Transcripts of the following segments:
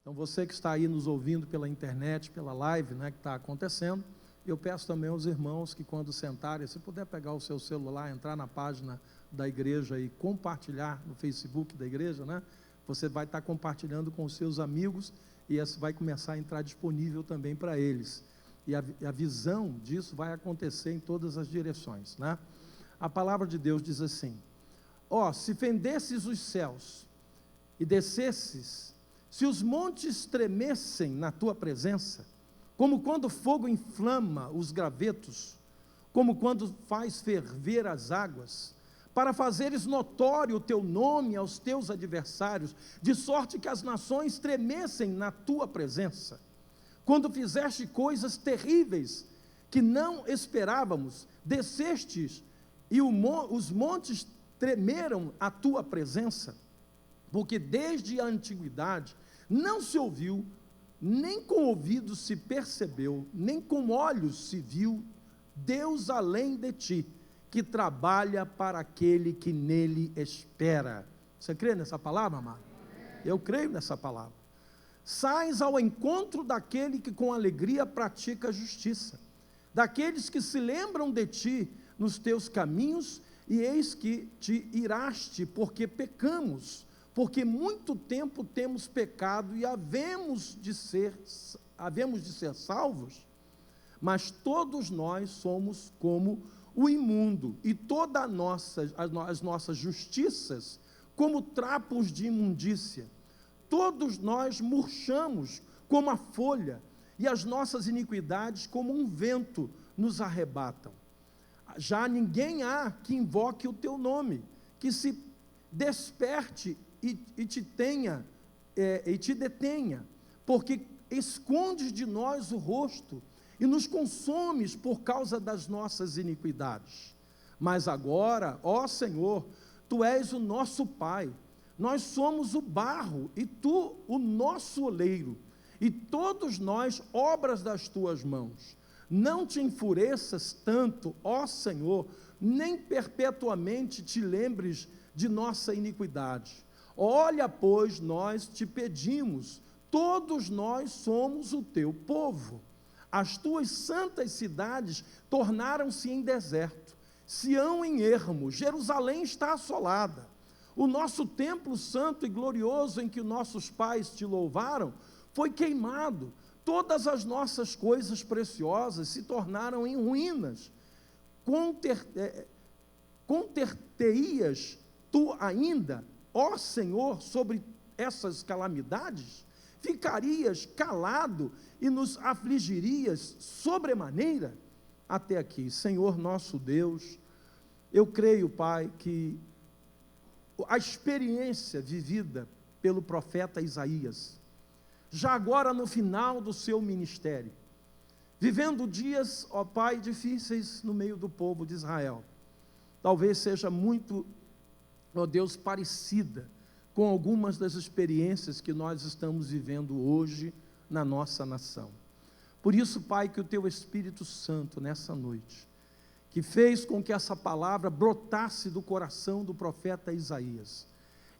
Então você que está aí nos ouvindo pela internet, pela live, né, que está acontecendo, eu peço também aos irmãos que quando sentarem, se puder pegar o seu celular, entrar na página da igreja e compartilhar no Facebook da igreja, né, você vai estar compartilhando com os seus amigos e esse vai começar a entrar disponível também para eles. E a visão disso vai acontecer em todas as direções, né? A palavra de Deus diz assim: se fendesses os céus e descesses, se os montes tremessem na tua presença, como quando o fogo inflama os gravetos, como quando faz ferver as águas, para fazeres notório o teu nome aos teus adversários, de sorte que as nações tremessem na tua presença, quando fizeste coisas terríveis que não esperávamos, descestes e os montes tremeram à tua presença, porque desde a antiguidade não se ouviu, nem com ouvidos se percebeu, nem com olhos se viu, Deus além de ti, que trabalha para aquele que nele espera. Você crê nessa palavra, amado? Eu creio nessa palavra. Sais ao encontro daquele que com alegria pratica a justiça, daqueles que se lembram de ti nos teus caminhos, e eis que te iraste, porque pecamos, porque muito tempo temos pecado e havemos de ser salvos, mas todos nós somos como o imundo, e todas as nossas justiças como trapos de imundícia. Todos nós murchamos como a folha, e as nossas iniquidades como um vento nos arrebatam. Já ninguém há que invoque o teu nome, que se desperte e te detenha, porque escondes de nós o rosto, e nos consomes por causa das nossas iniquidades. Mas agora, ó Senhor, Tu és o nosso Pai, nós somos o barro, e Tu o nosso oleiro, e todos nós obras das Tuas mãos. Não te enfureças tanto, ó Senhor, nem perpetuamente te lembres de nossa iniquidade. Olha, pois, nós te pedimos, todos nós somos o Teu povo. As tuas santas cidades tornaram-se em deserto, Sião em ermo, Jerusalém está assolada. O nosso templo santo e glorioso em que nossos pais te louvaram foi queimado. Todas as nossas coisas preciosas se tornaram em ruínas. Conter-te-ias tu ainda, ó Senhor, sobre essas calamidades? Ficarias calado e nos afligirias sobremaneira? Até aqui. Senhor nosso Deus, eu creio, Pai, que a experiência vivida pelo profeta Isaías, já agora no final do seu ministério, vivendo dias, ó Pai, difíceis no meio do povo de Israel, talvez seja muito, ó Deus, parecida com algumas das experiências que nós estamos vivendo hoje na nossa nação. Por isso, Pai, que o Teu Espírito Santo, nessa noite, que fez com que essa palavra brotasse do coração do profeta Isaías,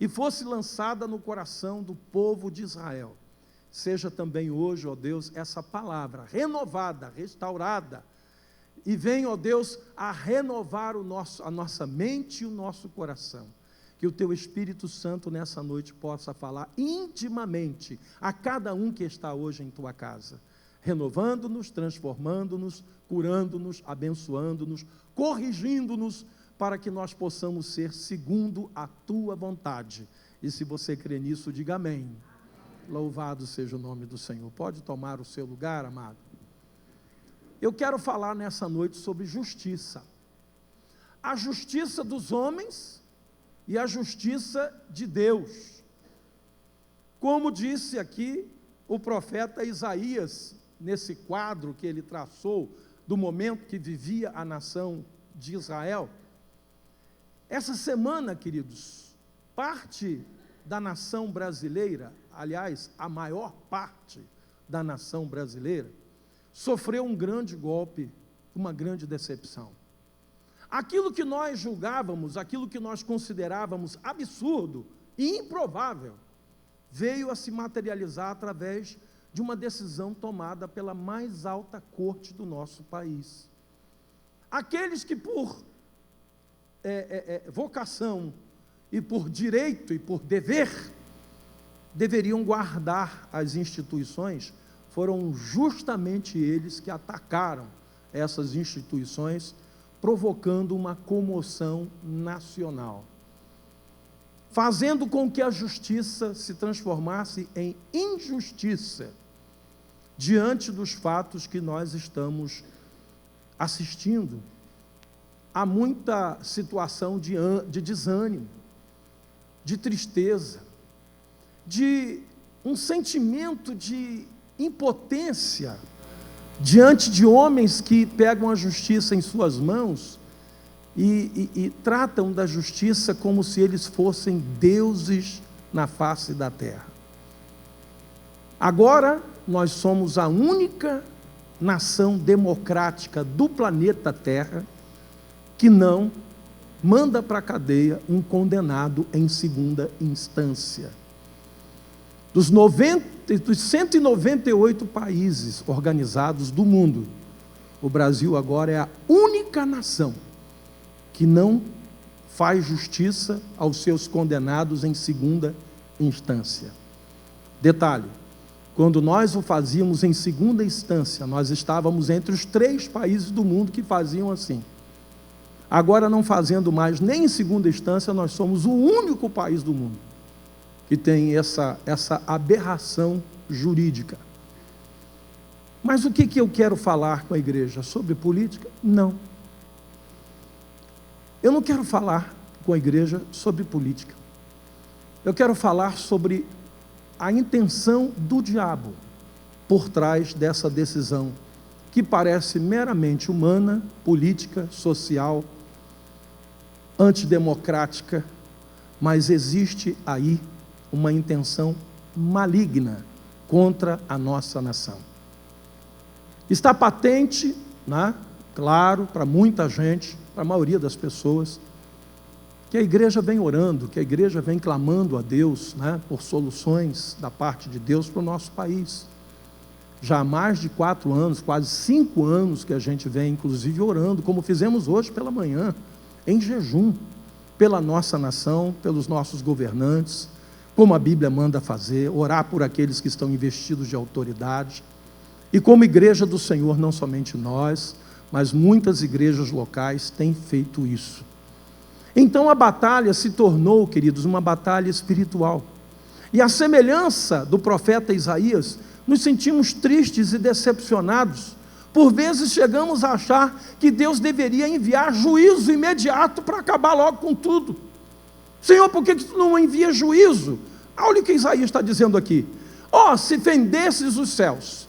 e fosse lançada no coração do povo de Israel, seja também hoje, ó Deus, essa palavra renovada, restaurada, e venha, ó Deus, a renovar a nossa mente e o nosso coração. Que o Teu Espírito Santo nessa noite possa falar intimamente a cada um que está hoje em Tua casa, renovando-nos, transformando-nos, curando-nos, abençoando-nos, corrigindo-nos, para que nós possamos ser segundo a Tua vontade. E se você crê nisso, diga amém. Amém. Louvado seja o nome do Senhor. Pode tomar o seu lugar, amado. Eu quero falar nessa noite sobre justiça. A justiça dos homens e a justiça de Deus. Como disse aqui o profeta Isaías, nesse quadro que ele traçou, do momento que vivia a nação de Israel, essa semana, queridos, parte da nação brasileira, aliás, a maior parte da nação brasileira, sofreu um grande golpe, uma grande decepção. Aquilo que nós julgávamos, aquilo que nós considerávamos absurdo e improvável, veio a se materializar através de uma decisão tomada pela mais alta corte do nosso país. Aqueles que por vocação e por direito e por dever deveriam guardar as instituições, foram justamente eles que atacaram essas instituições, provocando uma comoção nacional, fazendo com que a justiça se transformasse em injustiça diante dos fatos que nós estamos assistindo. Há muita situação de desânimo, de tristeza, de um sentimento de impotência diante de homens que pegam a justiça em suas mãos e tratam da justiça como se eles fossem deuses na face da terra. Agora, nós somos a única nação democrática do planeta Terra que não manda para a cadeia um condenado em segunda instância. Dos 198 países organizados do mundo, o Brasil agora é a única nação que não faz justiça aos seus condenados em segunda instância. Detalhe, quando nós o fazíamos em segunda instância, nós estávamos entre os 3 países do mundo que faziam assim. Agora, não fazendo mais nem em segunda instância, nós somos o único país do mundo que tem essa aberração jurídica. Mas o que eu quero falar com a igreja? Sobre política? Não. Eu não quero falar com a igreja sobre política. Eu quero falar sobre a intenção do diabo por trás dessa decisão, que parece meramente humana, política, social, antidemocrática, mas existe aí uma intenção maligna contra a nossa nação. Está patente, né, claro, para muita gente, para a maioria das pessoas, que a igreja vem orando, que a igreja vem clamando a Deus, né, por soluções da parte de Deus para o nosso país. Já há mais de 4 anos, quase 5 anos que a gente vem, inclusive, orando, como fizemos hoje pela manhã, em jejum, pela nossa nação, pelos nossos governantes, como a Bíblia manda fazer, orar por aqueles que estão investidos de autoridade. E como igreja do Senhor, não somente nós, mas muitas igrejas locais têm feito isso. Então a batalha se tornou, queridos, uma batalha espiritual. E a semelhança do profeta Isaías, nos sentimos tristes e decepcionados. Por vezes chegamos a achar que Deus deveria enviar juízo imediato para acabar logo com tudo. Senhor, por que tu não envia juízo? Olha o que Isaías está dizendo aqui. Se fendesses os céus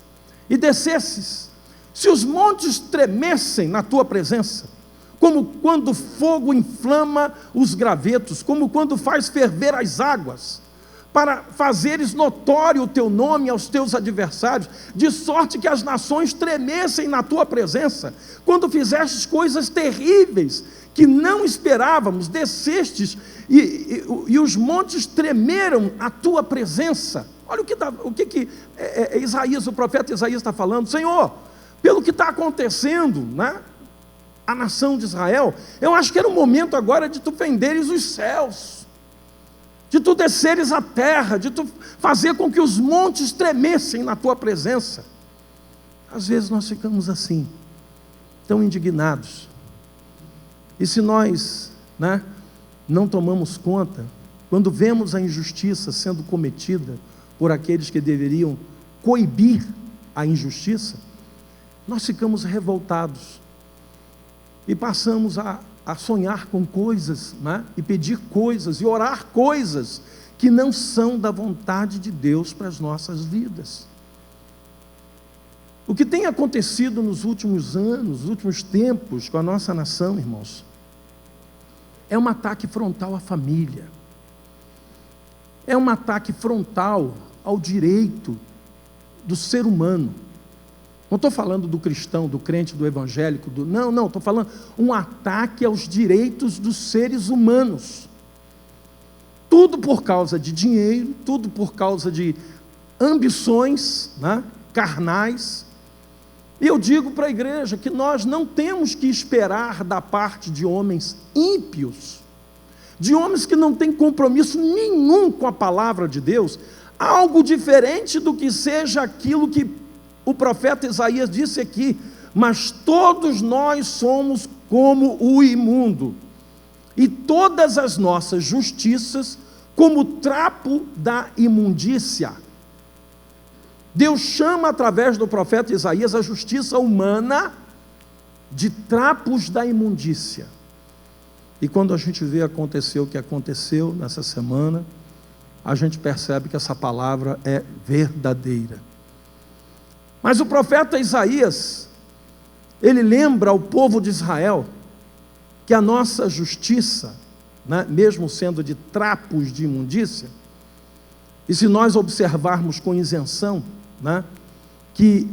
e descesses, se os montes tremessem na tua presença, como quando o fogo inflama os gravetos, como quando faz ferver as águas, para fazeres notório o teu nome aos teus adversários, de sorte que as nações tremessem na tua presença, quando fizestes coisas terríveis que não esperávamos, descestes e os montes tremeram à tua presença. Olha o que Isaías, o profeta Isaías está falando. Senhor, pelo que está acontecendo, né, a nação de Israel, eu acho que era o momento agora de tu fenderes os céus, de tu desceres a terra, de tu fazer com que os montes tremessem na tua presença. Às vezes nós ficamos assim, tão indignados. E se nós, né, não tomamos conta, quando vemos a injustiça sendo cometida por aqueles que deveriam coibir a injustiça, nós ficamos revoltados e passamos a sonhar com coisas, né, e pedir coisas e orar coisas que não são da vontade de Deus para as nossas vidas. O que tem acontecido nos últimos anos, nos últimos tempos com a nossa nação, irmãos, é um ataque frontal à família, é um ataque frontal ao direito do ser humano. Não estou falando do cristão, do crente, do evangélico, não, estou falando um ataque aos direitos dos seres humanos. Tudo por causa de dinheiro, tudo por causa de ambições, né, carnais. E eu digo para a igreja que nós não temos que esperar da parte de homens ímpios, de homens que não têm compromisso nenhum com a palavra de Deus, algo diferente do que seja aquilo que o profeta Isaías disse aqui: mas todos nós somos como o imundo, e todas as nossas justiças como trapo da imundícia. Deus chama através do profeta Isaías a justiça humana de trapos da imundícia. E quando a gente vê acontecer o que aconteceu nessa semana, a gente percebe que essa palavra é verdadeira. Mas o profeta Isaías, ele lembra ao povo de Israel que a nossa justiça, né, mesmo sendo de trapos de imundícia, e se nós observarmos com isenção, né, que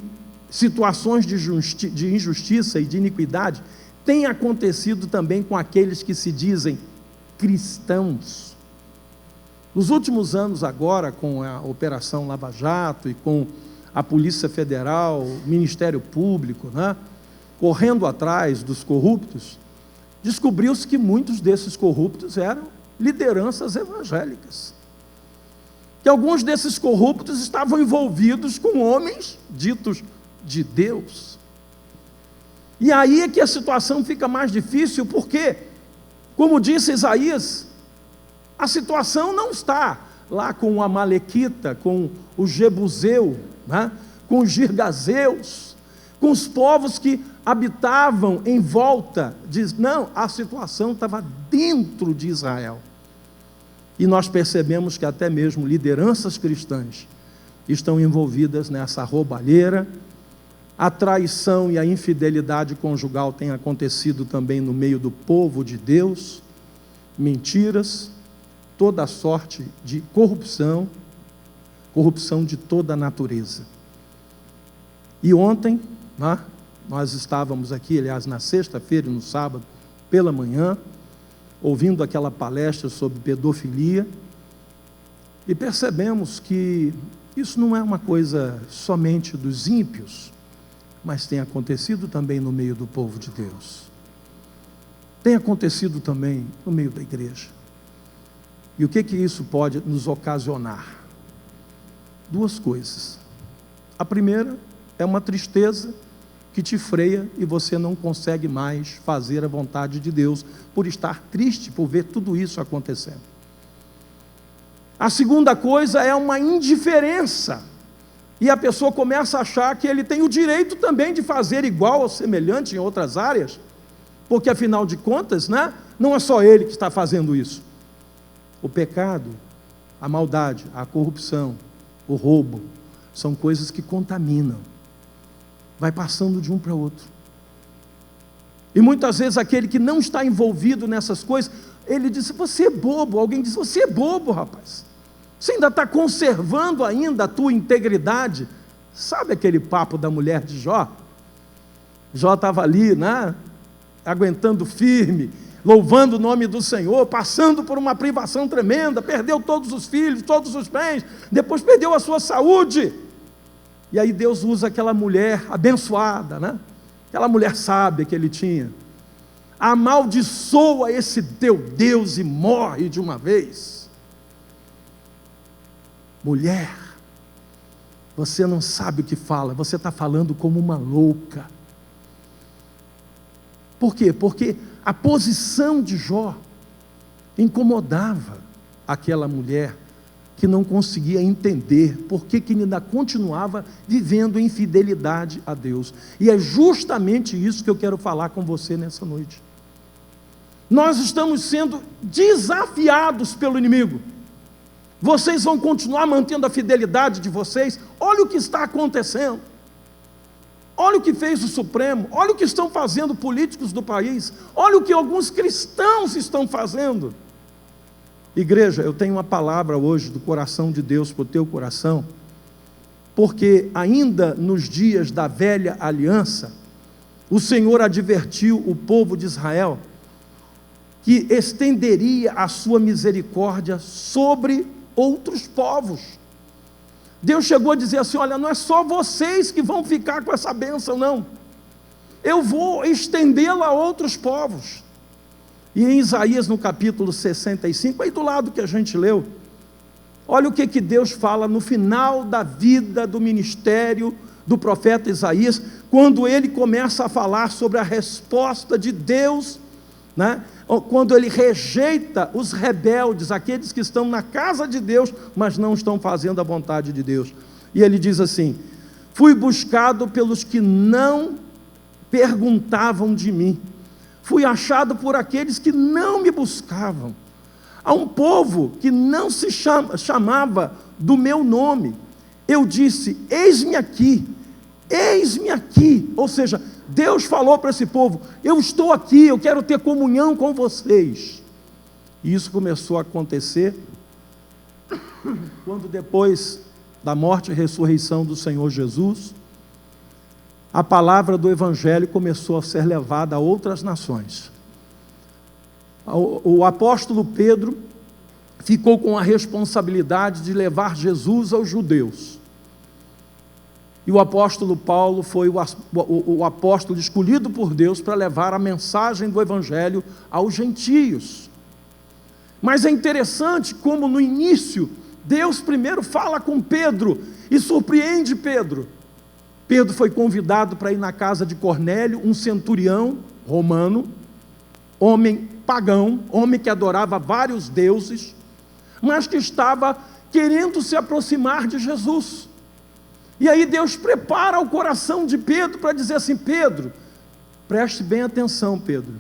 situações de injustiça e de iniquidade têm acontecido também com aqueles que se dizem cristãos. Nos últimos anos agora, com a Operação Lava Jato e com a Polícia Federal, o Ministério Público, né, correndo atrás dos corruptos, descobriu-se que muitos desses corruptos eram lideranças evangélicas. Que alguns desses corruptos estavam envolvidos com homens ditos de Deus. E aí é que a situação fica mais difícil, porque, como disse Isaías, a situação não está lá com o Amalequita, com o Jebuseu, né, com os Girgazeus, com os povos que habitavam em volta. Não, a situação estava dentro de Israel. E nós percebemos que até mesmo lideranças cristãs estão envolvidas nessa roubalheira. A traição e a infidelidade conjugal têm acontecido também no meio do povo de Deus. Mentiras, toda a sorte de corrupção, corrupção de toda a natureza. E ontem, né, nós estávamos aqui, aliás, na sexta-feira e no sábado, pela manhã, ouvindo aquela palestra sobre pedofilia, e percebemos que isso não é uma coisa somente dos ímpios, mas tem acontecido também no meio do povo de Deus. Tem acontecido também no meio da igreja. E o que isso pode nos ocasionar? Duas coisas. A primeira é uma tristeza que te freia e você não consegue mais fazer a vontade de Deus por estar triste, por ver tudo isso acontecendo. A segunda coisa é uma indiferença, e a pessoa começa a achar que ele tem o direito também de fazer igual ou semelhante em outras áreas, porque afinal de contas, né, não é só ele que está fazendo isso. O pecado, a maldade, a corrupção, o roubo, são coisas que contaminam. Vai passando de um para o outro. E muitas vezes aquele que não está envolvido nessas coisas, ele diz: você é bobo. Alguém diz: você é bobo, rapaz. Você ainda está conservando ainda a tua integridade. Sabe aquele papo da mulher de Jó? Jó estava ali, né, aguentando firme, louvando o nome do Senhor, passando por uma privação tremenda, perdeu todos os filhos, todos os bens, depois perdeu a sua saúde. E aí Deus usa aquela mulher abençoada, né? Aquela mulher sábia que ele tinha, amaldiçoa esse teu Deus e morre de uma vez. Mulher, você não sabe o que fala, você está falando como uma louca. Por quê? Porque a posição de Jó incomodava aquela mulher, que não conseguia entender por que ainda continuava vivendo infidelidade a Deus. E é justamente isso que eu quero falar com você nessa noite. Nós estamos sendo desafiados pelo inimigo. Vocês vão continuar mantendo a fidelidade de vocês? Olha o que está acontecendo. Olha o que fez o Supremo. Olha o que estão fazendo políticos do país. Olha o que alguns cristãos estão fazendo. Igreja, eu tenho uma palavra hoje do coração de Deus para o teu coração, porque ainda nos dias da velha aliança, o Senhor advertiu o povo de Israel que estenderia a sua misericórdia sobre outros povos. Deus chegou a dizer assim: olha, não é só vocês que vão ficar com essa bênção, não. Eu vou estendê-la a outros povos. E em Isaías, no capítulo 65, aí do lado que a gente leu, olha o que Deus fala no final da vida do ministério do profeta Isaías, quando ele começa a falar sobre a resposta de Deus, né? Quando ele rejeita os rebeldes, aqueles que estão na casa de Deus, mas não estão fazendo a vontade de Deus. E ele diz assim: fui buscado pelos que não perguntavam de mim, fui achado por aqueles que não me buscavam. A um povo que não se chamava do meu nome, eu disse: eis-me aqui, eis-me aqui. Ou seja, Deus falou para esse povo: eu estou aqui, eu quero ter comunhão com vocês. E isso começou a acontecer quando, depois da morte e ressurreição do Senhor Jesus, a palavra do Evangelho começou a ser levada a outras nações. O apóstolo Pedro ficou com a responsabilidade de levar Jesus aos judeus. E o apóstolo Paulo foi o apóstolo escolhido por Deus para levar a mensagem do Evangelho aos gentios. Mas é interessante como no início, Deus primeiro fala com Pedro e surpreende Pedro. Pedro foi convidado para ir na casa de Cornélio, um centurião romano, homem pagão, homem que adorava vários deuses, mas que estava querendo se aproximar de Jesus. E aí Deus prepara o coração de Pedro para dizer assim: Pedro, preste bem atenção, Pedro,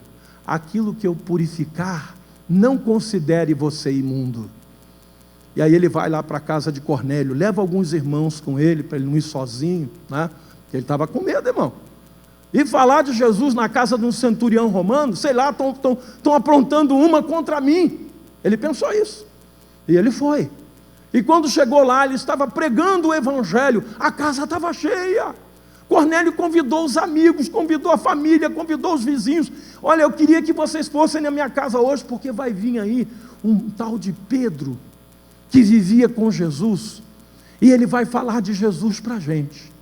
aquilo que eu purificar, não considere você imundo. E aí ele vai lá para a casa de Cornélio, leva alguns irmãos com ele, para ele não ir sozinho, né? Porque ele estava com medo, irmão. E falar de Jesus na casa de um centurião romano, sei lá, estão aprontando uma contra mim. Ele pensou isso. E ele foi. E quando chegou lá, ele estava pregando o Evangelho, a casa estava cheia. Cornélio convidou os amigos, convidou a família, convidou os vizinhos. Olha, eu queria que vocês fossem na minha casa hoje, porque vai vir aí um tal de Pedro, que vivia com Jesus, e ele vai falar de Jesus para a gente.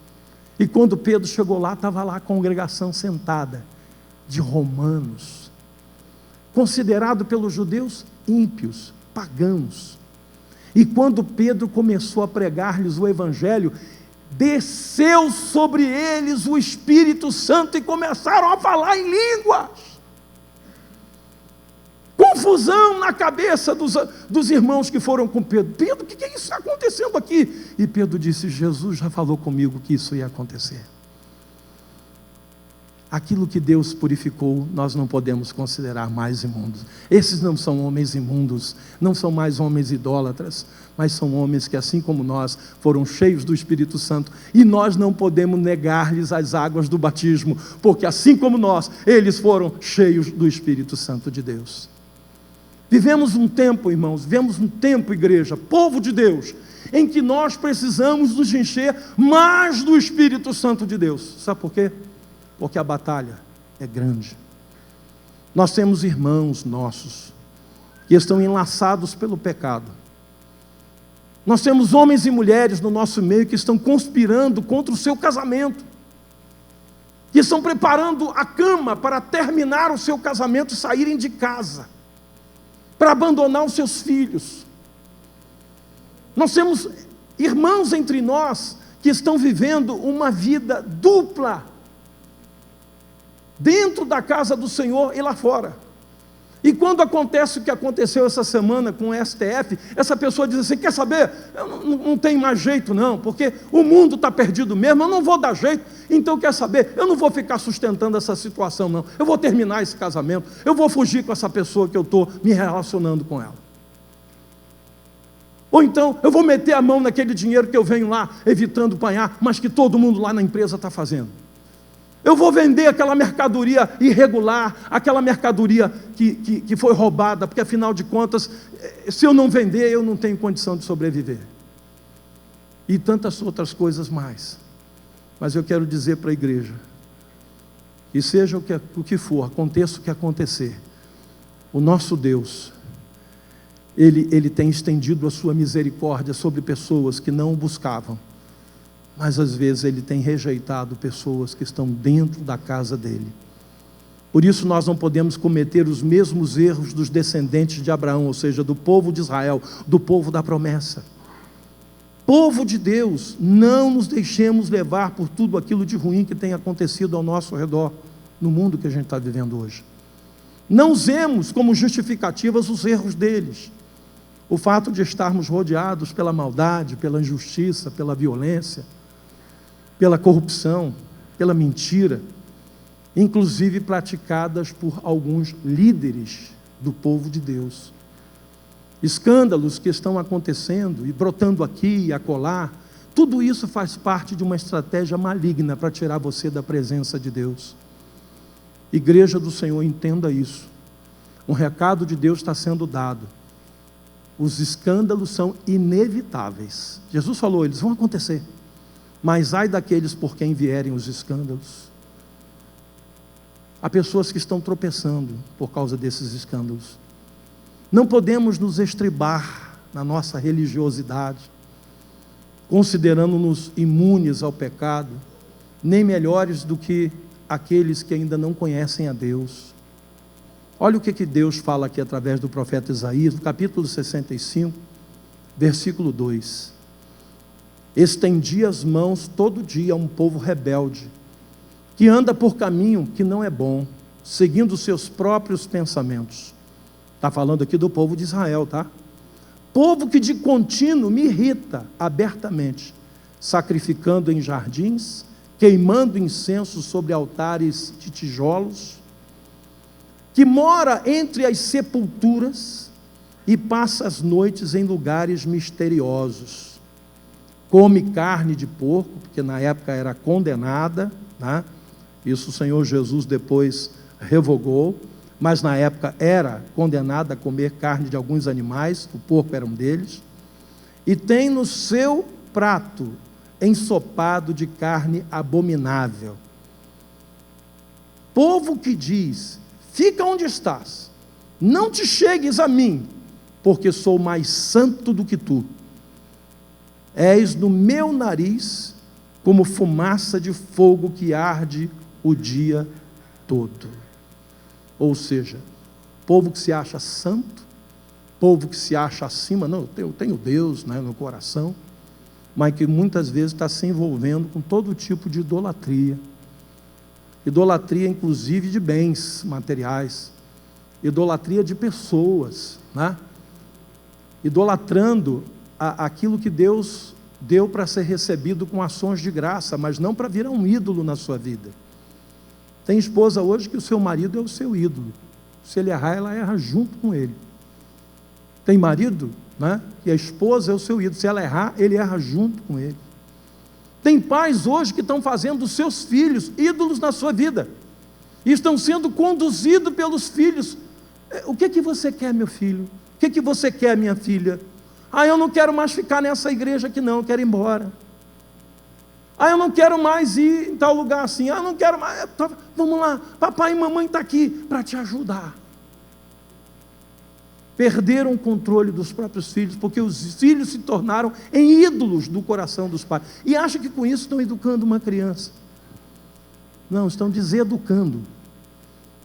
E quando Pedro chegou lá, estava lá a congregação sentada, de romanos, considerado pelos judeus ímpios, pagãos. E quando Pedro começou a pregar-lhes o Evangelho, desceu sobre eles o Espírito Santo e começaram a falar em línguas. Confusão na cabeça dos irmãos que foram com Pedro. Pedro, o que é isso que está acontecendo aqui? E Pedro disse: Jesus já falou comigo que isso ia acontecer. Aquilo que Deus purificou, nós não podemos considerar mais imundos. Esses não são homens imundos, não são mais homens idólatras, mas são homens que, assim como nós, foram cheios do Espírito Santo, e nós não podemos negar-lhes as águas do batismo, porque assim como nós, eles foram cheios do Espírito Santo de Deus. Vivemos um tempo, irmãos, vivemos um tempo, igreja, povo de Deus, em que nós precisamos nos encher mais do Espírito Santo de Deus. Sabe por quê? Porque a batalha é grande. Nós temos irmãos nossos que estão enlaçados pelo pecado. Nós temos homens e mulheres no nosso meio que estão conspirando contra o seu casamento, que estão preparando a cama para terminar o seu casamento e saírem de casa, para abandonar os seus filhos. Nós temos irmãos entre nós que estão vivendo uma vida dupla, dentro da casa do Senhor e lá fora. E quando acontece o que aconteceu essa semana com o STF, essa pessoa diz assim: quer saber, eu não tem mais jeito não, porque o mundo está perdido mesmo, eu não vou dar jeito, então quer saber, eu não vou ficar sustentando essa situação não, eu vou terminar esse casamento, eu vou fugir com essa pessoa que eu estou me relacionando com ela. Ou então, eu vou meter a mão naquele dinheiro que eu venho lá evitando apanhar, mas que todo mundo lá na empresa está fazendo. Eu vou vender aquela mercadoria irregular, aquela mercadoria que foi roubada, porque afinal de contas, se eu não vender, eu não tenho condição de sobreviver. E tantas outras coisas mais. Mas eu quero dizer para a igreja, que seja o que for, aconteça o que acontecer, O nosso Deus, Ele tem estendido a sua misericórdia sobre pessoas que não o buscavam, mas às vezes Ele tem rejeitado pessoas que estão dentro da casa dEle. Por isso nós não podemos cometer os mesmos erros dos descendentes de Abraão, ou seja, do povo de Israel, do povo da promessa. Povo de Deus, não nos deixemos levar por tudo aquilo de ruim que tem acontecido ao nosso redor, no mundo que a gente está vivendo hoje. Não usemos como justificativas os erros deles. O fato de estarmos rodeados pela maldade, pela injustiça, pela violência, pela corrupção, pela mentira, inclusive praticadas por alguns líderes do povo de Deus. Escândalos que estão acontecendo e brotando aqui e acolá, tudo isso faz parte de uma estratégia maligna para tirar você da presença de Deus. Igreja do Senhor, entenda isso. Um recado de Deus está sendo dado. Os escândalos são inevitáveis. Jesus falou, eles vão acontecer. Mas ai daqueles por quem vierem os escândalos. Há pessoas que estão tropeçando por causa desses escândalos. Não podemos nos estribar na nossa religiosidade, considerando-nos imunes ao pecado, nem melhores do que aqueles que ainda não conhecem a Deus. Olha o que Deus fala aqui através do profeta Isaías, no capítulo 65, versículo 2. Estendi as mãos todo dia a um povo rebelde, que anda por caminho que não é bom, seguindo os seus próprios pensamentos. Está falando aqui do povo de Israel, tá? Povo que de contínuo me irrita abertamente, sacrificando em jardins, queimando incenso sobre altares de tijolos, que mora entre as sepulturas e passa as noites em lugares misteriosos. Come carne de porco, porque na época era condenada, né? Isso o Senhor Jesus depois revogou, mas na época era condenada a comer carne de alguns animais, o porco era um deles, e tem no seu prato ensopado de carne abominável. Povo que diz, fica onde estás, não te chegues a mim, porque sou mais santo do que tu. És no meu nariz como fumaça de fogo que arde o dia todo. Ou seja, povo que se acha santo, povo que se acha acima, não, eu tenho Deus, né, no coração, mas que muitas vezes está se envolvendo com todo tipo de idolatria, inclusive de bens materiais, idolatria de pessoas, né? Idolatrando aquilo que Deus deu para ser recebido com ações de graça, mas não para virar um ídolo na sua vida. Tem esposa hoje que o seu marido é o seu ídolo. Se ele errar, ela erra junto com ele. Tem marido, né, que a esposa é o seu ídolo. Se ela errar, ele erra junto com ele. Tem pais hoje que estão fazendo os seus filhos ídolos na sua vida. E estão sendo conduzidos pelos filhos. O que você quer, meu filho? O que você quer, minha filha? Eu não quero mais ficar nessa igreja aqui não, eu quero ir embora. Eu não quero mais ir em tal lugar assim. Eu não quero mais. Vamos lá, papai e mamãe estão aqui para te ajudar. Perderam o controle dos próprios filhos, porque os filhos se tornaram em ídolos do coração dos pais. E acham que com isso estão educando uma criança. Não, estão deseducando.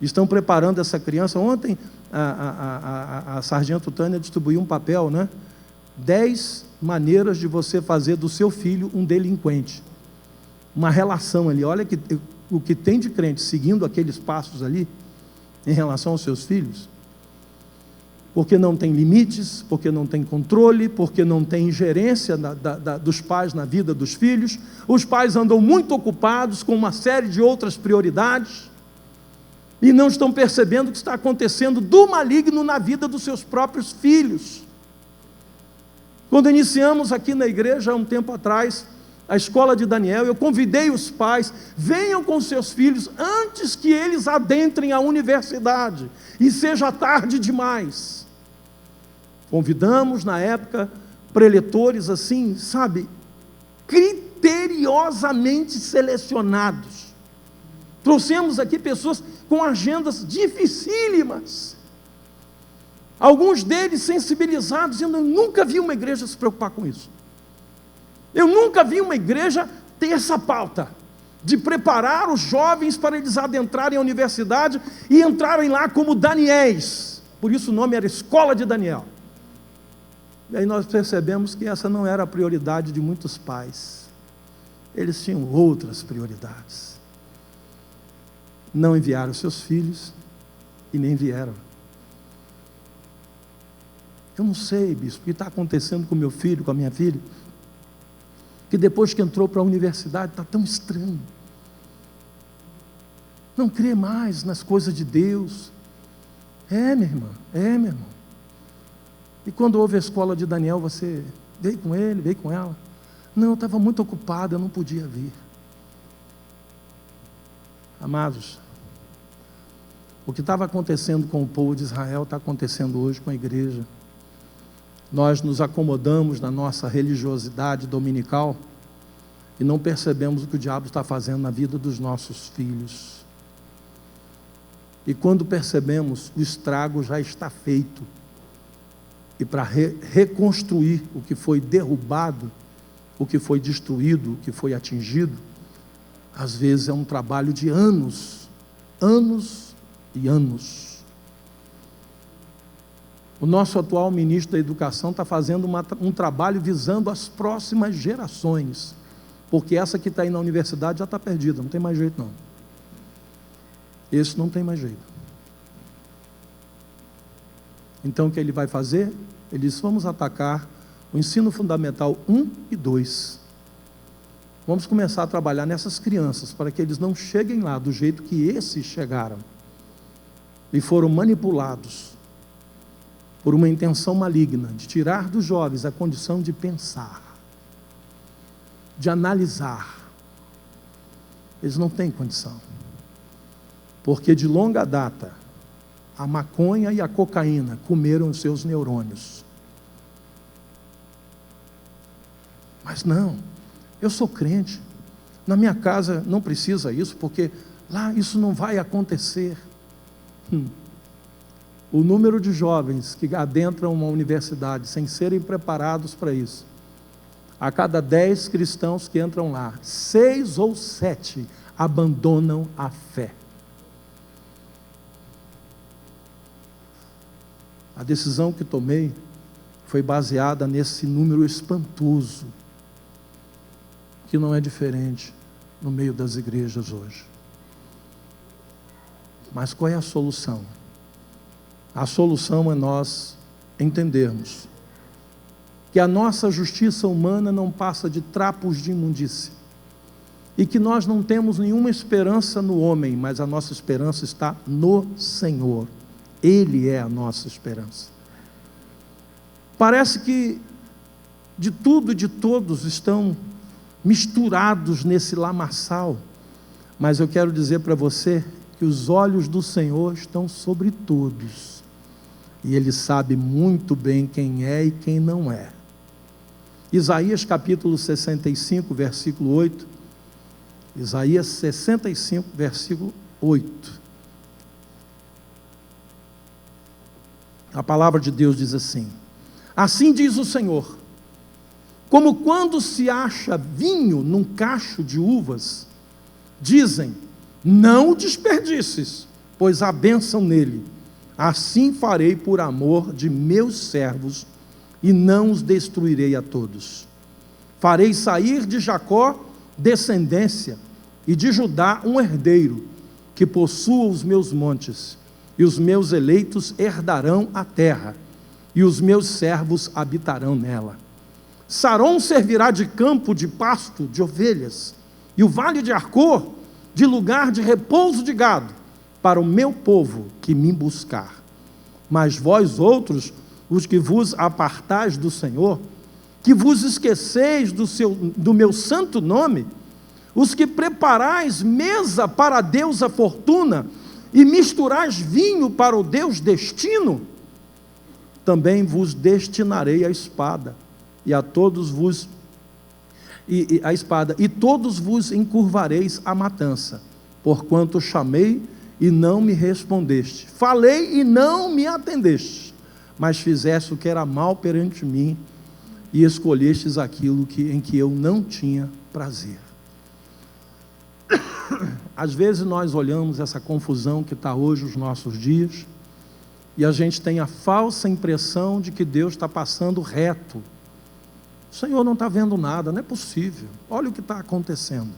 Estão preparando essa criança. Ontem a sargento Tânia distribuiu um papel, né? 10 maneiras de você fazer do seu filho um delinquente. Uma relação ali, olha o que tem de crente seguindo aqueles passos ali, em relação aos seus filhos, porque não tem limites, porque não tem controle, porque não tem ingerência dos pais na vida dos filhos. Os pais andam muito ocupados com uma série de outras prioridades, e não estão percebendo o que está acontecendo do maligno na vida dos seus próprios filhos. Quando iniciamos aqui na igreja, há um tempo atrás, a escola de Daniel, eu convidei os pais, venham com seus filhos, antes que eles adentrem a universidade, e seja tarde demais. Convidamos, na época, preletores assim, sabe, criteriosamente selecionados. Trouxemos aqui pessoas com agendas dificílimas, Alguns deles sensibilizados, dizendo: eu nunca vi uma igreja se preocupar com isso. Eu nunca vi uma igreja ter essa pauta de preparar os jovens para eles adentrarem a universidade e entrarem lá como Daniéis. Por isso o nome era Escola de Daniel. E aí nós percebemos que essa não era a prioridade de muitos pais. Eles tinham outras prioridades. Não enviaram seus filhos e nem vieram. Eu não sei, bispo, o que está acontecendo com meu filho, com a minha filha, que depois que entrou para a universidade está tão estranho. Não crê mais nas coisas de Deus. Minha irmã, meu irmão. E quando houve a escola de Daniel, você veio com ele, veio com ela? Não, eu estava muito ocupado, eu não podia vir. Amados, o que estava acontecendo com o povo de Israel está acontecendo hoje com a igreja. Nós nos acomodamos na nossa religiosidade dominical e não percebemos o que o diabo está fazendo na vida dos nossos filhos. E quando percebemos, o estrago já está feito. E para reconstruir o que foi derrubado, o que foi destruído, o que foi atingido, às vezes é um trabalho de anos, anos e anos. O nosso atual ministro da Educação está fazendo um trabalho visando as próximas gerações, porque essa que está aí na universidade já está perdida, não tem mais jeito não. Esse não tem mais jeito. Então o que ele vai fazer? Ele diz: vamos atacar o ensino fundamental 1 e 2. Vamos começar a trabalhar nessas crianças, para que eles não cheguem lá do jeito que esses chegaram, e foram manipulados por uma intenção maligna, de tirar dos jovens a condição de pensar, de analisar. Eles não têm condição, porque de longa data, a maconha e a cocaína comeram os seus neurônios. Mas não, eu sou crente, na minha casa não precisa isso, porque lá isso não vai acontecer. O número de jovens que adentram uma universidade sem serem preparados para isso, a cada 10 cristãos que entram lá, 6 ou 7 abandonam a fé. A decisão que tomei foi baseada nesse número espantoso, que não é diferente no meio das igrejas hoje. Mas qual é a solução? A solução é nós entendermos que a nossa justiça humana não passa de trapos de imundície, e que nós não temos nenhuma esperança no homem, mas a nossa esperança está no Senhor. Ele é a nossa esperança. Parece que de tudo e de todos estão misturados nesse lamaçal, mas eu quero dizer para você que os olhos do Senhor estão sobre todos, e Ele sabe muito bem quem é e quem não é. Isaías capítulo 65, versículo 8, Isaías 65, versículo 8, a palavra de Deus diz assim: assim diz o Senhor, como quando se acha vinho num cacho de uvas, dizem, não o desperdices, pois há bênção nele. Assim farei por amor de meus servos, e não os destruirei a todos. Farei sair de Jacó descendência, e de Judá um herdeiro, que possua os meus montes, e os meus eleitos herdarão a terra, e os meus servos habitarão nela. Saron servirá de campo de pasto de ovelhas, e o vale de Arcor de lugar de repouso de gado, para o meu povo que me buscar. Mas vós outros, os que vos apartais do Senhor, que vos esqueceis do meu santo nome, os que preparais mesa para a deusa Fortuna, e misturais vinho para o Deus Destino, também vos destinarei a espada, e a todos vos a espada, e todos vos encurvareis à matança, porquanto chamei e não me respondeste, falei e não me atendeste, mas fizeste o que era mal perante mim, e escolhestes aquilo em que eu não tinha prazer. Às vezes nós olhamos essa confusão que está hoje nos nossos dias, e a gente tem a falsa impressão de que Deus está passando reto. O Senhor não está vendo nada, não é possível, olha o que está acontecendo.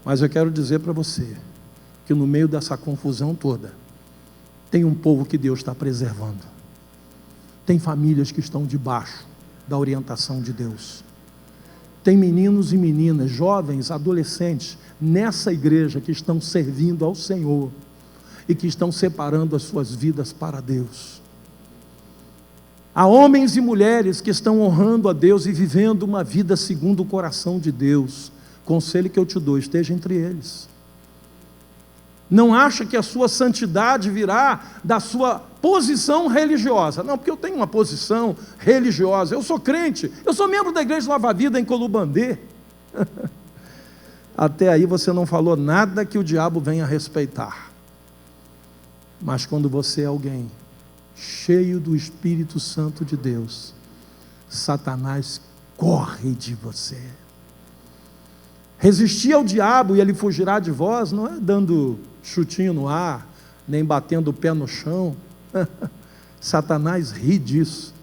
Mas eu quero dizer para você, que no meio dessa confusão toda, tem um povo que Deus está preservando, tem famílias que estão debaixo da orientação de Deus, tem meninos e meninas, jovens, adolescentes, nessa igreja que estão servindo ao Senhor, e que estão separando as suas vidas para Deus. Há homens e mulheres que estão honrando a Deus e vivendo uma vida segundo o coração de Deus. Conselho que eu te dou, esteja entre eles. Não acha que a sua santidade virá da sua posição religiosa. Não, porque eu tenho uma posição religiosa, eu sou crente, eu sou membro da Igreja Nova Vida em Colubandê. Até aí você não falou nada que o diabo venha respeitar. Mas quando você é alguém cheio do Espírito Santo de Deus, Satanás corre de você. Resistir ao diabo e ele fugirá de vós, não é dando chutinho no ar, nem batendo o pé no chão. Satanás ri disso.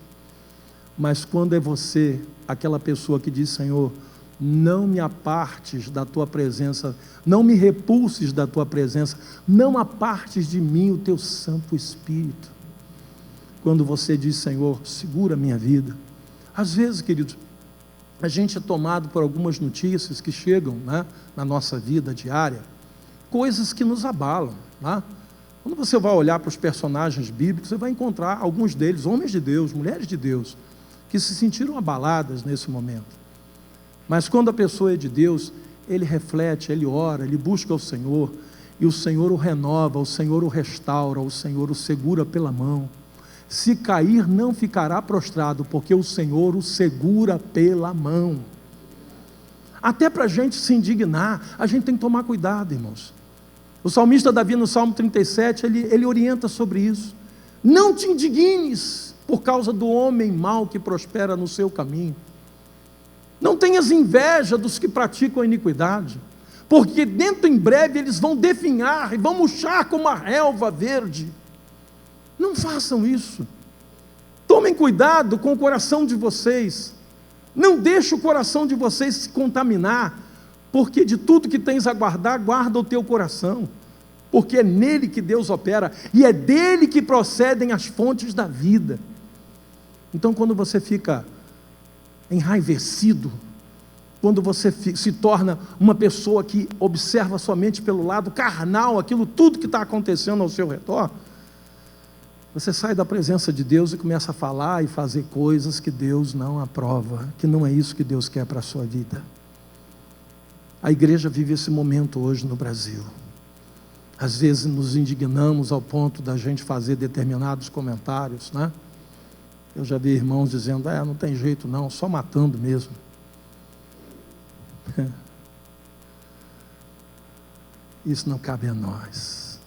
Mas quando é você, aquela pessoa que diz: Senhor, não me apartes da tua presença, não me repulses da tua presença, não apartes de mim o teu Santo Espírito. Quando você diz: Senhor, segura a minha vida. Às vezes, queridos, a gente é tomado por algumas notícias que chegam, né, na nossa vida diária, coisas que nos abalam, né? Quando você vai olhar para os personagens bíblicos, você vai encontrar alguns deles, homens de Deus, mulheres de Deus, que se sentiram abaladas nesse momento. Mas quando a pessoa é de Deus, ele reflete, ele ora, ele busca o Senhor, e o Senhor o renova, o Senhor o restaura, o Senhor o segura pela mão. Se cair, não ficará prostrado, porque o Senhor o segura pela mão. Até para a gente se indignar, a gente tem que tomar cuidado, irmãos. O salmista Davi, no Salmo 37, ele orienta sobre isso. Não te indignes por causa do homem mau que prospera no seu caminho. Não tenhas inveja dos que praticam a iniquidade, porque dentro em breve eles vão definhar e vão murchar como a relva verde. Não façam isso. Tomem cuidado com o coração de vocês. Não deixe o coração de vocês se contaminar, porque de tudo que tens a guardar, guarda o teu coração, porque é nele que Deus opera, e é dele que procedem as fontes da vida. Então, quando você fica enraivecido, quando você se torna uma pessoa que observa somente pelo lado carnal, aquilo tudo que está acontecendo ao seu redor, você sai da presença de Deus e começa a falar e fazer coisas que Deus não aprova, que não é isso que Deus quer para a sua vida. A igreja vive esse momento hoje no Brasil. Às vezes nos indignamos ao ponto da gente fazer determinados comentários, né? Eu já vi irmãos dizendo: não tem jeito não, só matando mesmo. Isso não cabe a nós.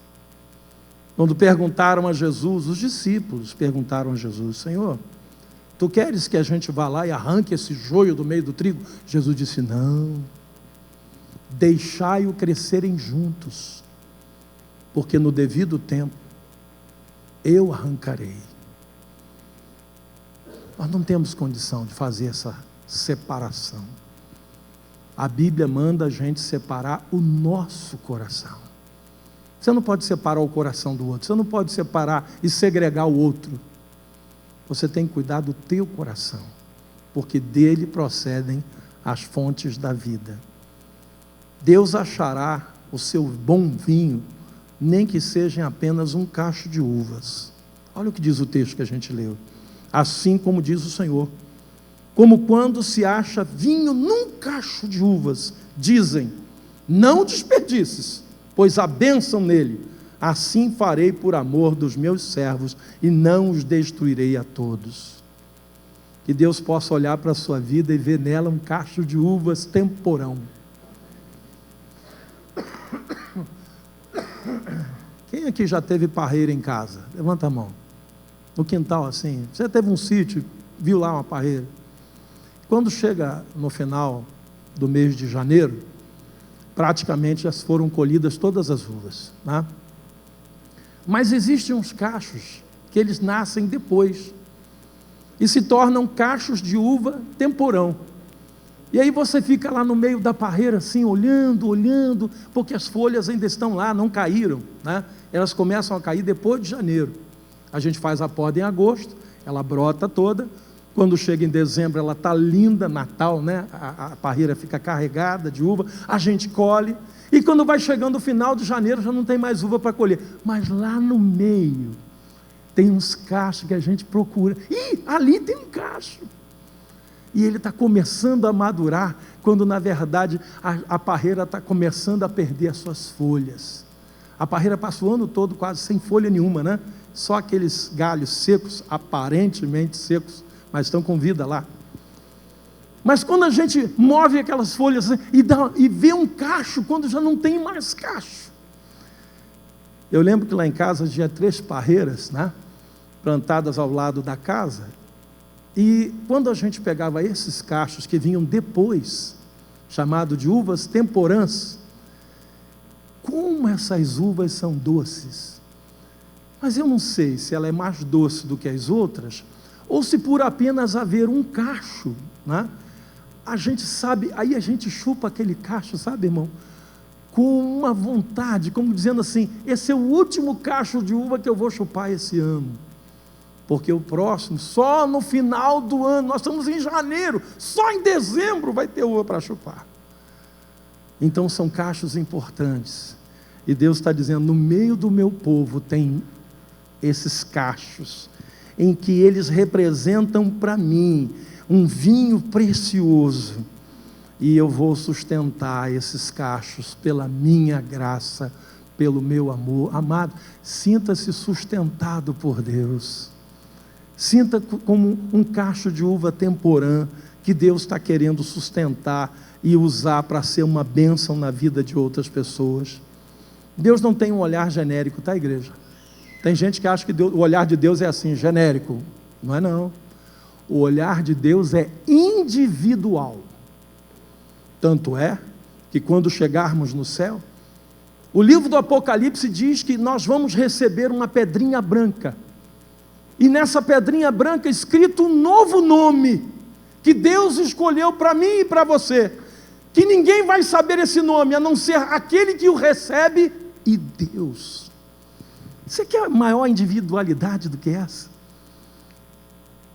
Quando perguntaram a Jesus, os discípulos perguntaram a Jesus: Senhor, tu queres que a gente vá lá e arranque esse joio do meio do trigo? Jesus disse: não, deixai-o crescerem juntos, porque no devido tempo eu arrancarei. Nós não temos condição de fazer essa separação. A Bíblia manda a gente separar o nosso coração. Você não pode separar o coração do outro, você não pode separar e segregar o outro. Você tem que cuidar do teu coração, porque dele procedem as fontes da vida. Deus achará o seu bom vinho, nem que sejam apenas um cacho de uvas. Olha o que diz o texto que a gente leu. Assim como diz o Senhor, como quando se acha vinho num cacho de uvas, dizem: não desperdices, pois há bênção nele. Assim farei por amor dos meus servos, e não os destruirei a todos. Que Deus possa olhar para a sua vida e ver nela um cacho de uvas temporão. Quem aqui já teve parreira em casa? Levanta a mão. no quintal assim. Você teve um sítio, viu lá uma parreira. Quando chega no final do mês de janeiro, praticamente já foram colhidas todas as uvas, né? Mas existem uns cachos que eles nascem depois e se tornam cachos de uva temporão. E aí você fica lá no meio da parreira assim, olhando, porque as folhas ainda estão lá, não caíram, né? Elas começam a cair depois de janeiro. A gente faz a poda em agosto, ela brota toda. Quando chega em dezembro, ela está linda, Natal, né? A parreira fica carregada de uva, a gente colhe. E quando vai chegando o final de janeiro, já não tem mais uva para colher. Mas lá no meio, tem uns cachos que a gente procura. Ih, ali tem um cacho. E ele está começando a madurar, quando na verdade a parreira está começando a perder as suas folhas. A parreira passa o ano todo quase sem folha nenhuma, né? Só aqueles galhos secos, aparentemente secos, mas estão com vida lá. Mas quando a gente move aquelas folhas e vê um cacho, quando já não tem mais cacho. Eu lembro que lá em casa tinha 3 parreiras, né, plantadas ao lado da casa, e quando a gente pegava esses cachos que vinham depois, chamado de uvas temporãs, como essas uvas são doces. Mas eu não sei se ela é mais doce do que as outras, ou se por apenas haver um cacho, né? A gente sabe, aí a gente chupa aquele cacho, sabe, irmão? Com uma vontade, como dizendo assim, esse é o último cacho de uva que eu vou chupar esse ano. Porque o próximo, só no final do ano, nós estamos em janeiro, só em dezembro vai ter uva para chupar. Então são cachos importantes. E Deus está dizendo, no meio do meu povo tem esses cachos, em que eles representam para mim um vinho precioso, e eu vou sustentar esses cachos pela minha graça, pelo meu amor. Amado, sinta-se sustentado por Deus, sinta como um cacho de uva temporã, que Deus está querendo sustentar e usar para ser uma bênção na vida de outras pessoas. Deus não tem um olhar genérico, tá, igreja? Tem gente que acha que o olhar de Deus é assim, genérico. Não é não. O olhar de Deus é individual. Tanto é que quando chegarmos no céu, o livro do Apocalipse diz que nós vamos receber uma pedrinha branca. E nessa pedrinha branca escrito um novo nome, que Deus escolheu para mim e para você. Que ninguém vai saber esse nome, a não ser aquele que o recebe e Deus. Você quer maior individualidade do que essa?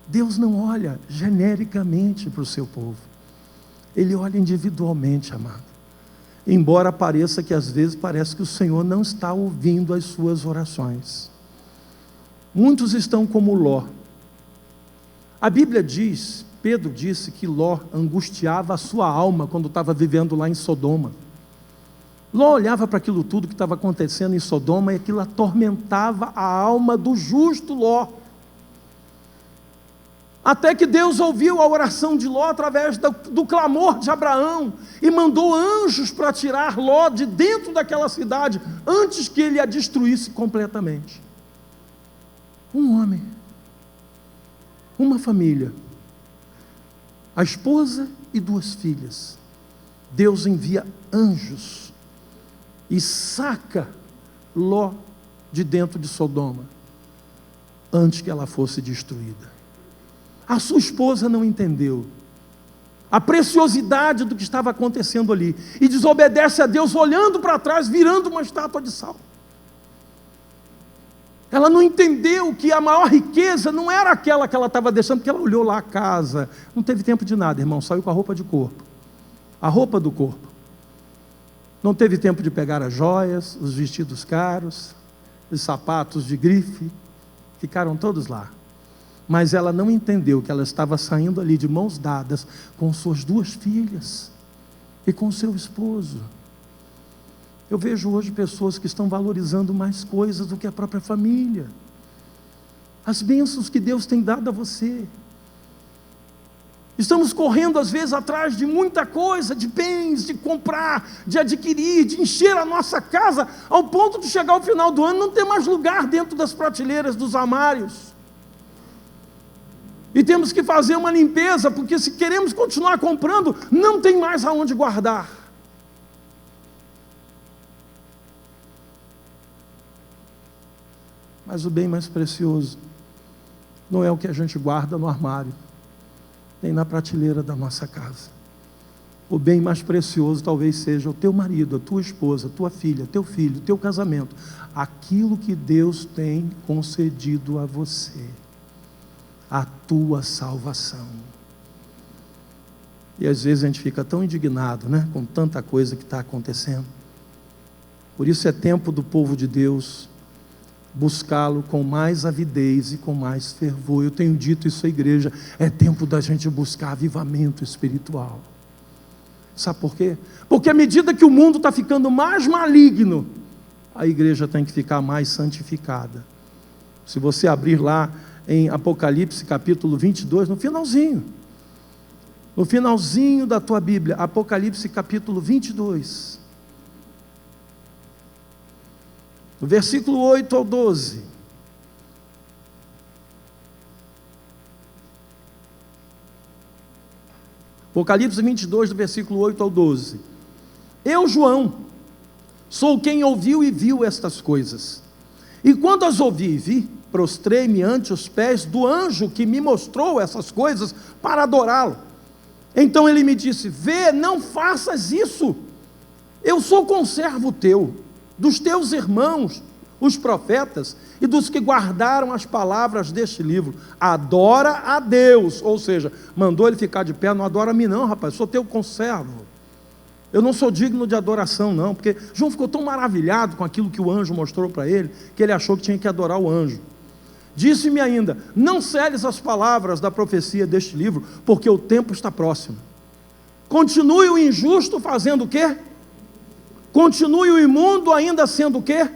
Deus não olha genericamente para o seu povo. Ele olha individualmente, amado. Embora pareça que às vezes parece que o Senhor não está ouvindo as suas orações. Muitos estão como Ló. A Bíblia diz, Pedro disse que Ló angustiava a sua alma quando estava vivendo lá em Sodoma. Ló olhava para aquilo tudo que estava acontecendo em Sodoma e aquilo atormentava a alma do justo Ló. Até que Deus ouviu a oração de Ló através do clamor de Abraão e mandou anjos para tirar Ló de dentro daquela cidade antes que ele a destruísse completamente. Um homem, uma família, a esposa e 2 filhas. Deus envia anjos e saca Ló de dentro de Sodoma antes que ela fosse destruída. A sua esposa não entendeu a preciosidade do que estava acontecendo ali e desobedece a Deus, olhando para trás, virando uma estátua de sal. Ela não entendeu que a maior riqueza não era aquela que ela estava deixando, porque ela olhou lá a casa, não teve tempo de nada, irmão, saiu com a roupa de corpo, a roupa do corpo. Não teve tempo de pegar as joias, os vestidos caros, os sapatos de grife, ficaram todos lá. Mas ela não entendeu que ela estava saindo ali de mãos dadas com suas 2 filhas e com seu esposo. Eu vejo hoje pessoas que estão valorizando mais coisas do que a própria família. As bênçãos que Deus tem dado a você. Estamos correndo às vezes atrás de muita coisa, de bens, de comprar, de adquirir, de encher a nossa casa, ao ponto de chegar ao final do ano não ter mais lugar dentro das prateleiras, dos armários. E temos que fazer uma limpeza, porque se queremos continuar comprando, não tem mais aonde guardar. Mas o bem mais precioso não é o que a gente guarda no armário, nem na prateleira da nossa casa. O bem mais precioso talvez seja o teu marido, a tua esposa, a tua filha, teu filho, teu casamento. Aquilo que Deus tem concedido a você. A tua salvação. E às vezes a gente fica tão indignado, né, com tanta coisa que está acontecendo. Por isso é tempo do povo de Deus buscá-lo com mais avidez e com mais fervor. Eu tenho dito isso à igreja, é tempo da gente buscar avivamento espiritual. Sabe por quê? Porque à medida que o mundo está ficando mais maligno, a igreja tem que ficar mais santificada. Se você abrir lá em Apocalipse capítulo 22, no finalzinho da tua Bíblia, Apocalipse capítulo 22, no versículo 8 ao 12, Apocalipse 22, do versículo 8 ao 12, eu, João, sou quem ouviu e viu estas coisas, e quando as ouvi e vi, prostrei-me ante os pés do anjo que me mostrou essas coisas para adorá-lo. Então ele me disse: vê, não faças isso, eu sou conservo teu, dos teus irmãos, os profetas, e dos que guardaram as palavras deste livro. Adora a Deus. Ou seja, mandou ele ficar de pé. Não adora a mim não, rapaz, sou teu conservo, eu não sou digno de adoração não, porque João ficou tão maravilhado com aquilo que o anjo mostrou para ele, que ele achou que tinha que adorar o anjo. Disse-me ainda: não seles as palavras da profecia deste livro, porque o tempo está próximo. Continue o injusto fazendo o quê? Continue o imundo ainda sendo o quê?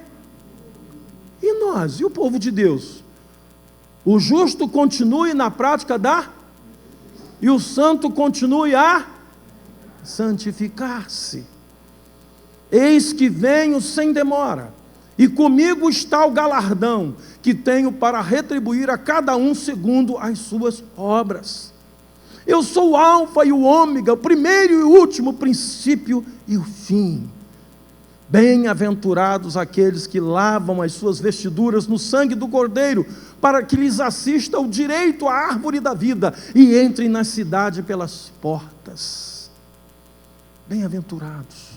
E nós, e o povo de Deus? O justo continue na prática e o santo continue a santificar-se. Eis que venho sem demora, e comigo está o galardão, que tenho para retribuir a cada um segundo as suas obras. Eu sou o alfa e o ômega, o primeiro e o último, o princípio e o fim. Bem-aventurados aqueles que lavam as suas vestiduras no sangue do Cordeiro, para que lhes assista o direito à árvore da vida, e entrem na cidade pelas portas. Bem-aventurados.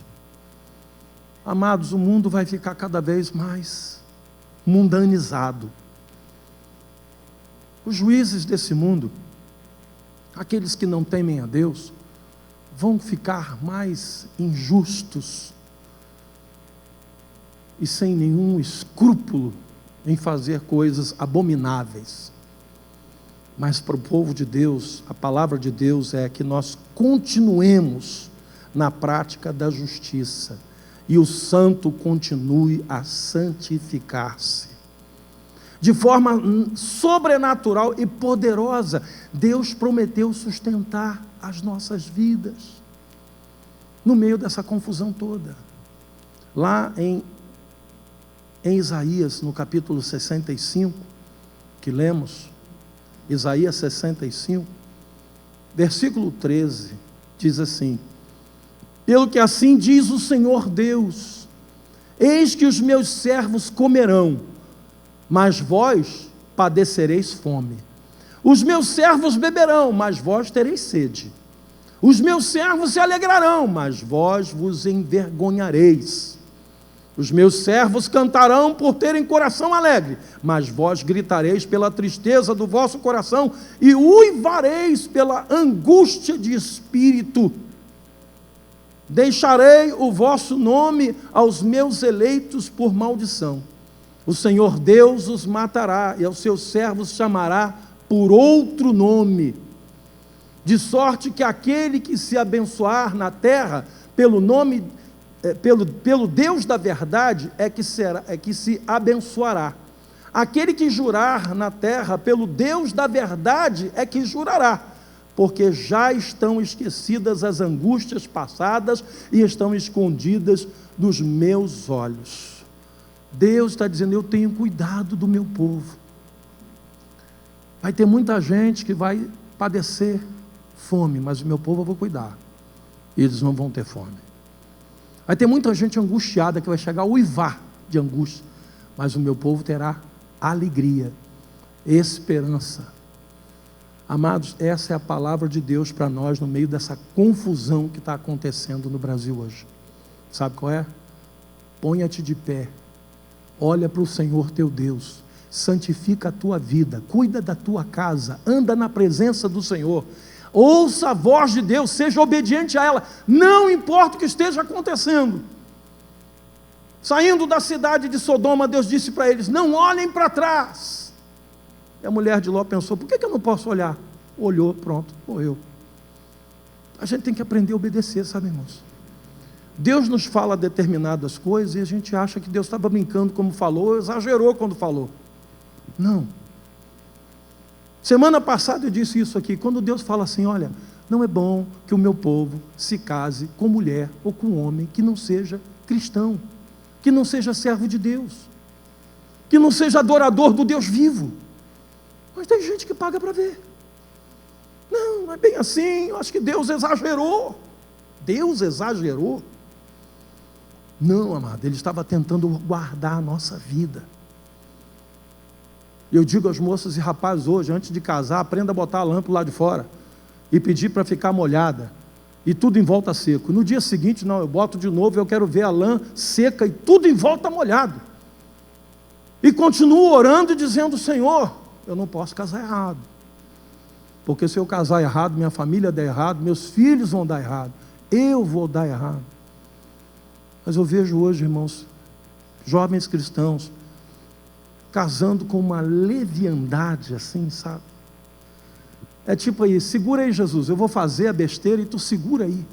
Amados, o mundo vai ficar cada vez mais mundanizado. Os juízes desse mundo, aqueles que não temem a Deus, vão ficar mais injustos e sem nenhum escrúpulo em fazer coisas abomináveis. Mas para o povo de Deus, a palavra de Deus é que nós continuemos na prática da justiça, e o santo continue a santificar-se. De forma sobrenatural e poderosa, Deus prometeu sustentar as nossas vidas, no meio dessa confusão toda. Lá em Isaías, no capítulo 65, que lemos, Isaías 65, versículo 13, diz assim: pelo que assim diz o Senhor Deus, eis que os meus servos comerão, mas vós padecereis fome. Os meus servos beberão, mas vós tereis sede. Os meus servos se alegrarão, mas vós vos envergonhareis. Os meus servos cantarão por terem coração alegre, mas vós gritareis pela tristeza do vosso coração e uivareis pela angústia de espírito. Deixarei o vosso nome aos meus eleitos por maldição. O Senhor Deus os matará, e aos seus servos chamará por outro nome. De sorte que aquele que se abençoar na terra pelo nome, pelo Deus da verdade, é que se abençoará. Aquele que jurar na terra pelo Deus da verdade é que jurará, porque já estão esquecidas as angústias passadas e estão escondidas dos meus olhos. Deus está dizendo: eu tenho cuidado do meu povo. Vai ter muita gente que vai padecer fome, mas o meu povo eu vou cuidar. E eles não vão ter fome. Vai ter muita gente angustiada que vai chegar a uivar de angústia, mas o meu povo terá alegria, esperança. Amados, essa é a palavra de Deus para nós no meio dessa confusão que está acontecendo no Brasil hoje. Sabe qual é? Ponha-te de pé, olha para o Senhor teu Deus, santifica a tua vida, cuida da tua casa, anda na presença do Senhor, ouça a voz de Deus, seja obediente a ela, não importa o que esteja acontecendo. Saindo da cidade de Sodoma, Deus disse para eles: não olhem para trás. E a mulher de Ló pensou: por que eu não posso olhar? Olhou, pronto, morreu. A gente tem que aprender a obedecer, sabe, irmãos? Deus nos fala determinadas coisas e a gente acha que Deus estava brincando como falou, exagerou quando falou. Não. Semana passada eu disse isso aqui, quando Deus fala assim: olha, não é bom que o meu povo se case com mulher ou com homem que não seja cristão, que não seja servo de Deus, que não seja adorador do Deus vivo. Mas tem gente que paga para ver. Não é bem assim, eu acho que Deus exagerou. Deus exagerou. Não, amado, Ele estava tentando guardar a nossa vida. Eu digo às moças e rapazes hoje, antes de casar, aprenda a botar a lâmpada lá de fora e pedir para ficar molhada e tudo em volta seco. No dia seguinte, não, eu boto de novo, eu quero ver a lã seca e tudo em volta molhado. E continuo orando e dizendo: Senhor, eu não posso casar errado, porque se eu casar errado, minha família dá errado, meus filhos vão dar errado, eu vou dar errado. Mas eu vejo hoje, irmãos, jovens cristãos casando com uma leviandade assim, sabe? É tipo aí: segura aí, Jesus, eu vou fazer a besteira e tu segura aí.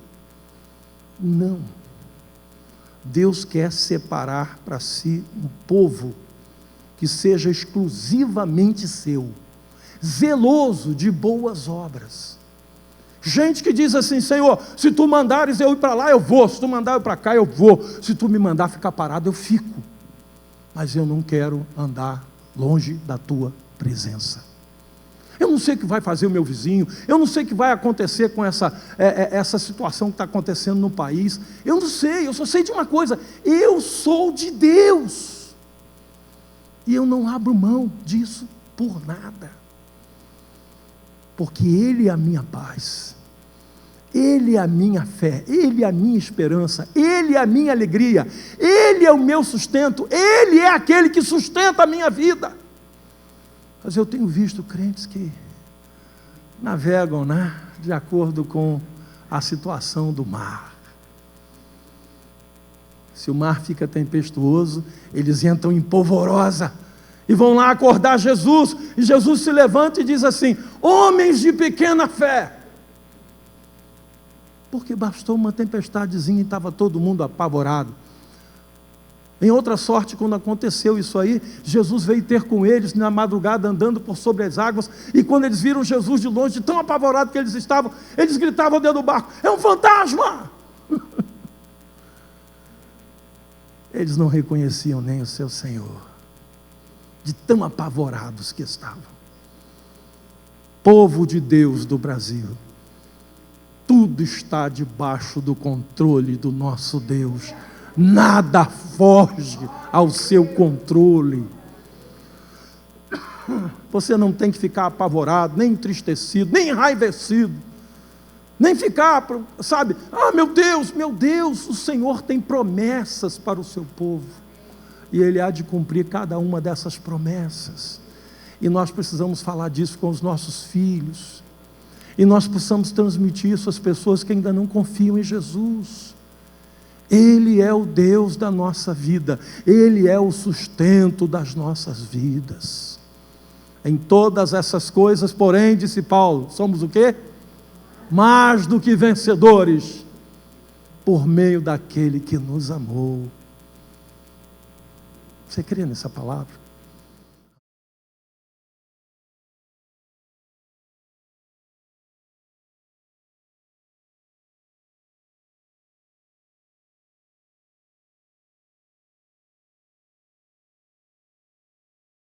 Não. Deus quer separar para si um povo que seja exclusivamente seu, zeloso de boas obras. Gente que diz assim: Senhor, se tu mandares eu ir para lá, eu vou, se tu mandar eu ir para cá, eu vou, se tu me mandar ficar parado, eu fico, mas eu não quero andar longe da tua presença. Eu não sei o que vai fazer o meu vizinho, eu não sei o que vai acontecer com essa situação que está acontecendo no país, eu não sei, eu só sei de uma coisa: eu sou de Deus, e eu não abro mão disso por nada, porque Ele é a minha paz, Ele é a minha fé, Ele é a minha esperança, Ele é a minha alegria, Ele é o meu sustento, Ele é aquele que sustenta a minha vida. Mas eu tenho visto crentes que navegam, né, de acordo com a situação do mar. Se o mar fica tempestuoso, eles entram em polvorosa e vão lá acordar Jesus, e Jesus se levanta e diz assim: homens de pequena fé. Porque bastou uma tempestadezinha e estava todo mundo apavorado. Em outra sorte, quando aconteceu isso aí, Jesus veio ter com eles na madrugada, andando por sobre as águas, e quando eles viram Jesus de longe, de tão apavorado que eles estavam, eles gritavam dentro do barco: é um fantasma! Eles não reconheciam nem o seu Senhor, de tão apavorados que estavam. Povo de Deus do Brasil, tudo está debaixo do controle do nosso Deus, nada foge ao seu controle. Você não tem que ficar apavorado, nem entristecido, nem enraivecido, nem ficar, sabe, meu Deus, o Senhor tem promessas para o seu povo, e Ele há de cumprir cada uma dessas promessas, e nós precisamos falar disso com os nossos filhos, e nós precisamos transmitir isso às pessoas que ainda não confiam em Jesus. Ele é o Deus da nossa vida, Ele é o sustento das nossas vidas. Em todas essas coisas, porém, disse Paulo, somos o quê? Mais do que vencedores, por meio daquele que nos amou. Você crê nessa palavra?